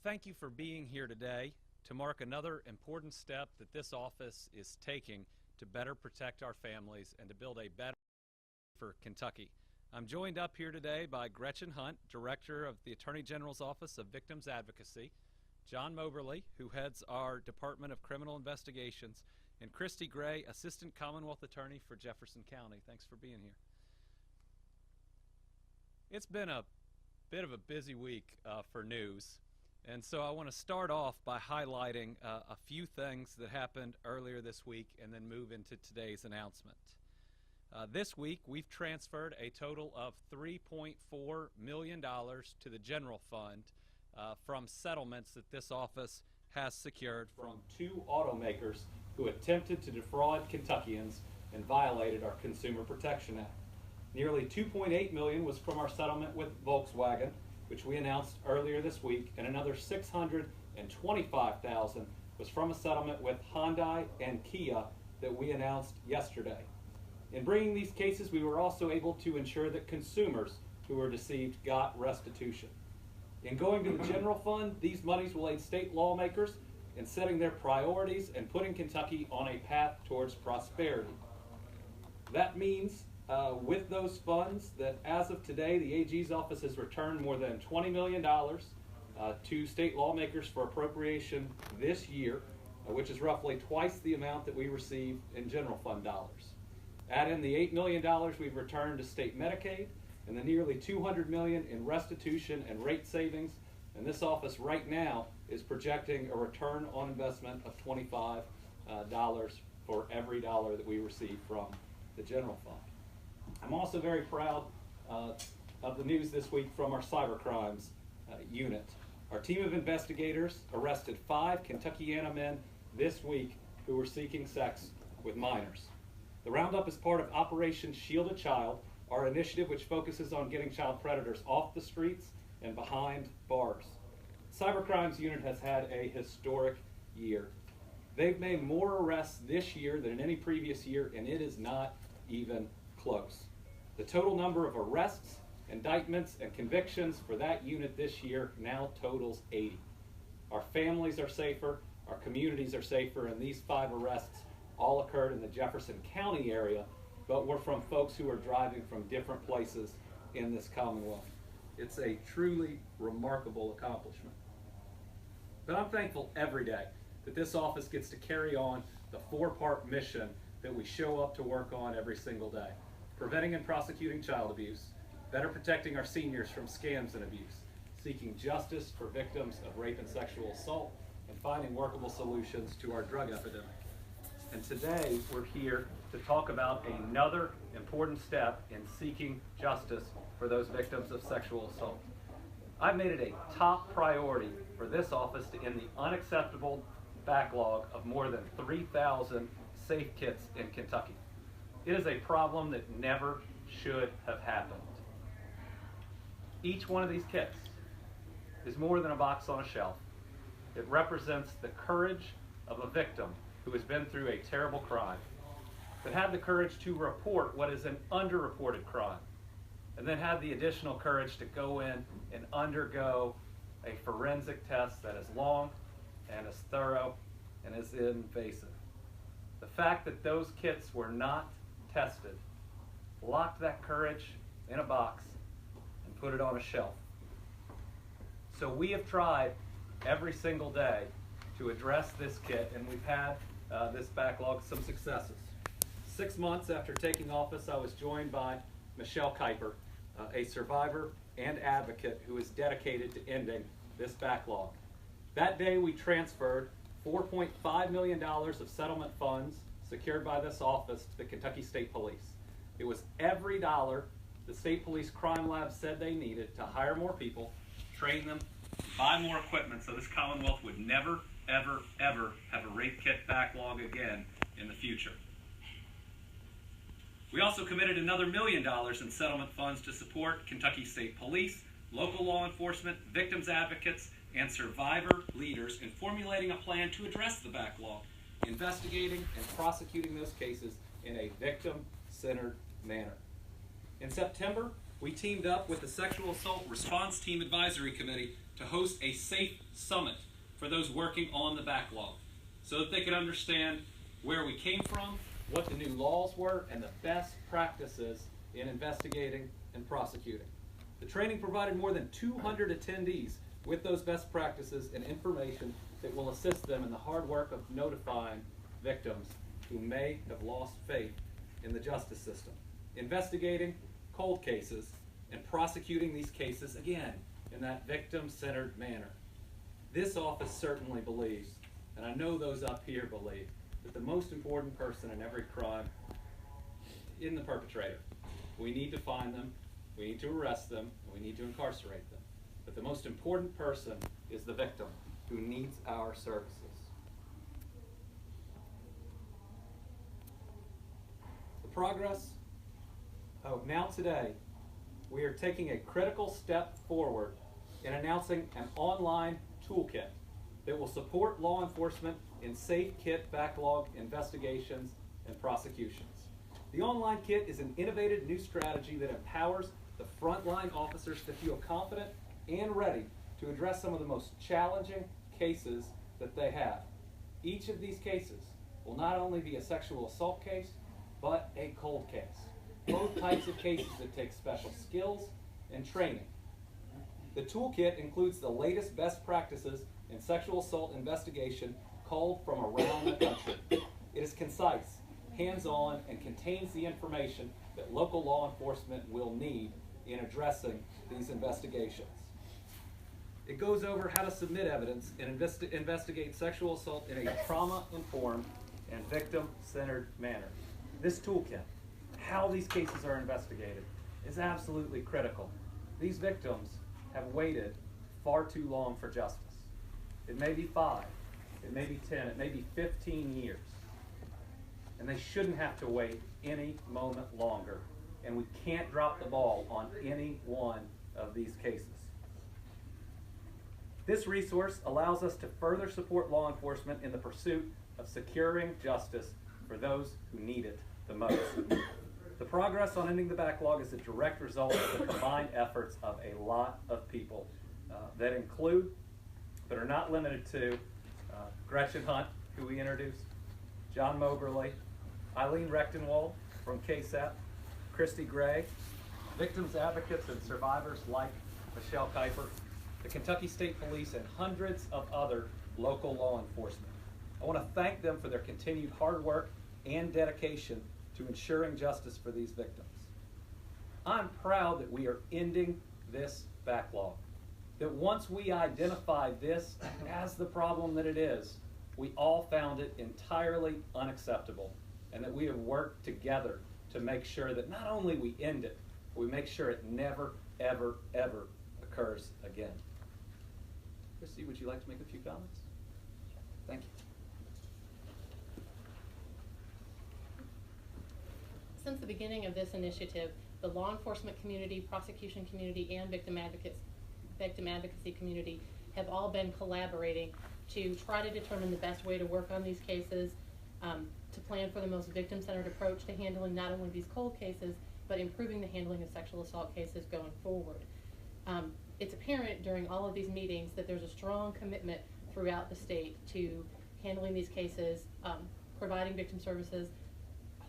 Thank you for being here today to mark another important step that this office is taking to better protect our families and to build a better for Kentucky. I'm joined up here today by Gretchen Hunt, Director of the Attorney General's Office of Victims Advocacy, John Moberly, who heads our Department of Criminal Investigations, and Christy Gray, Assistant Commonwealth Attorney for Jefferson County. Thanks for being here. It's been a bit of a busy week for news, and so I want to start off by highlighting a few things that happened earlier this week and then move into today's announcement. This week we've transferred a total of $3.4 million to the general fund from settlements that this office has secured from two automakers who attempted to defraud Kentuckians and violated our Consumer Protection Act. Nearly $2.8 million was from our settlement with Volkswagen, which we announced earlier this week, and another $625,000 was from a settlement with Hyundai and Kia that we announced yesterday. In bringing these cases, we were also able to ensure that consumers who were deceived got restitution. In going to the general fund, these monies will aid state lawmakers in setting their priorities and putting Kentucky on a path towards prosperity. That means with those funds that as of today, the AG's office has returned more than $20 million to state lawmakers for appropriation this year, which is roughly twice the amount that we received in general fund dollars. Add in the $8 million we've returned to state Medicaid and the nearly $200 million in restitution and rate savings, and this office right now is projecting a return on investment of $25 for every dollar that we receive from the general fund. I'm also very proud of the news this week from our cybercrimes unit. Our team of investigators arrested 5 Kentuckiana men this week who were seeking sex with minors. The roundup is part of Operation Shield a Child, our initiative which focuses on getting child predators off the streets and behind bars. Cybercrimes unit has had a historic year. They've made more arrests this year than in any previous year, and it is not even close. The total number of arrests, indictments, and convictions for that unit this year now totals 80. Our families are safer, our communities are safer, and these 5 arrests all occurred in the Jefferson County area, but were from folks who are driving from different places in this Commonwealth. It's a truly remarkable accomplishment. But I'm thankful every day that this office gets to carry on the 4-part mission that we show up to work on every single day. Preventing and prosecuting child abuse, better protecting our seniors from scams and abuse, seeking justice for victims of rape and sexual assault, and finding workable solutions to our drug epidemic. And today we're here to talk about another important step in seeking justice for those victims of sexual assault. I've made it a top priority for this office to end the unacceptable backlog of more than 3,000 safe kits in Kentucky. It is a problem that never should have happened. Each one of these kits is more than a box on a shelf. It represents the courage of a victim who has been through a terrible crime, that had the courage to report what is an underreported crime, and then had the additional courage to go in and undergo a forensic test that is long and as thorough and as invasive. The fact that those kits were not tested locked that courage in a box and put it on a shelf. So we have tried every single day to address this kit, and we've had this backlog some successes. 6 months after taking office, I was joined by Michelle Kuiper, a survivor and advocate who is dedicated to ending this backlog. That day we transferred $4.5 million of settlement funds secured by this office to the Kentucky State Police. It was every dollar the State Police Crime Lab said they needed to hire more people, train them, buy more equipment so this Commonwealth would never, ever, ever have a rape kit backlog again in the future. We also committed another $1 million in settlement funds to support Kentucky State Police, local law enforcement, victims advocates, and survivor leaders in formulating a plan to address the backlog, investigating and prosecuting those cases in a victim-centered manner. In September, we teamed up with the Sexual Assault Response Team Advisory Committee to host a safe summit for those working on the backlog so that they could understand where we came from, what the new laws were, and the best practices in investigating and prosecuting. The training provided more than 200 attendees with those best practices and information that will assist them in the hard work of notifying victims who may have lost faith in the justice system, investigating cold cases, and prosecuting these cases, again, in that victim-centered manner. This office certainly believes, and I know those up here believe, that the most important person in every crime is the perpetrator. We need to find them, we need to arrest them, and we need to incarcerate them. But the most important person is the victim who needs our services. The progress. Now today, we are taking a critical step forward in announcing an online toolkit that will support law enforcement in safe kit backlog investigations and prosecutions. The online kit is an innovative new strategy that empowers the frontline officers to feel confident and ready to address some of the most challenging cases that they have. Each of these cases will not only be a sexual assault case, but a cold case. Both types of cases that take special skills and training. The toolkit includes the latest best practices in sexual assault investigation culled from around the country. It is concise, hands-on, and contains the information that local law enforcement will need in addressing these investigations. It goes over how to submit evidence and investigate sexual assault in a trauma-informed and victim-centered manner. This toolkit, how these cases are investigated, is absolutely critical. These victims have waited far too long for justice. It may be 5, it may be 10, it may be 15 years. And they shouldn't have to wait any moment longer. And we can't drop the ball on any one of these cases. This resource allows us to further support law enforcement in the pursuit of securing justice for those who need it the most. The progress on ending the backlog is a direct result of the combined efforts of a lot of people that include, but are not limited to, Gretchen Hunt, who we introduced, John Moberly, Eileen Rechtenwald from KSEP, Christy Gray, victims advocates and survivors like Michelle Kuiper, the Kentucky State Police, and hundreds of other local law enforcement. I want to thank them for their continued hard work and dedication to ensuring justice for these victims. I'm proud that we are ending this backlog, that once we identified this as the problem that it is, we all found it entirely unacceptable, and that we have worked together to make sure that not only we end it, but we make sure it never, ever, ever occurs again. Christy, would you like to make a few comments? Thank you. Since the beginning of this initiative, the law enforcement community, prosecution community, and victim advocacy community have all been collaborating to try to determine the best way to work on these cases, to plan for the most victim-centered approach to handling not only these cold cases, but improving the handling of sexual assault cases going forward. It's apparent during all of these meetings that there's a strong commitment throughout the state to handling these cases, providing victim services,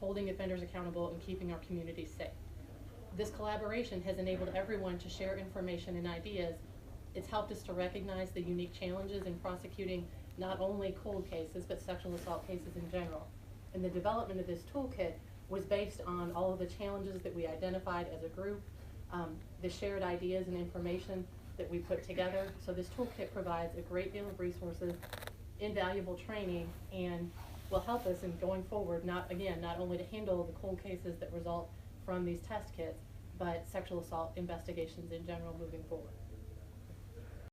holding offenders accountable, and keeping our communities safe. This collaboration has enabled everyone to share information and ideas. It's helped us to recognize the unique challenges in prosecuting not only cold cases, but sexual assault cases in general. And the development of this toolkit was based on all of the challenges that we identified as a group, the shared ideas and information that we put together. So this toolkit provides a great deal of resources, invaluable training, and will help us in going forward, not only to handle the cold cases that result from these test kits, but sexual assault investigations in general moving forward.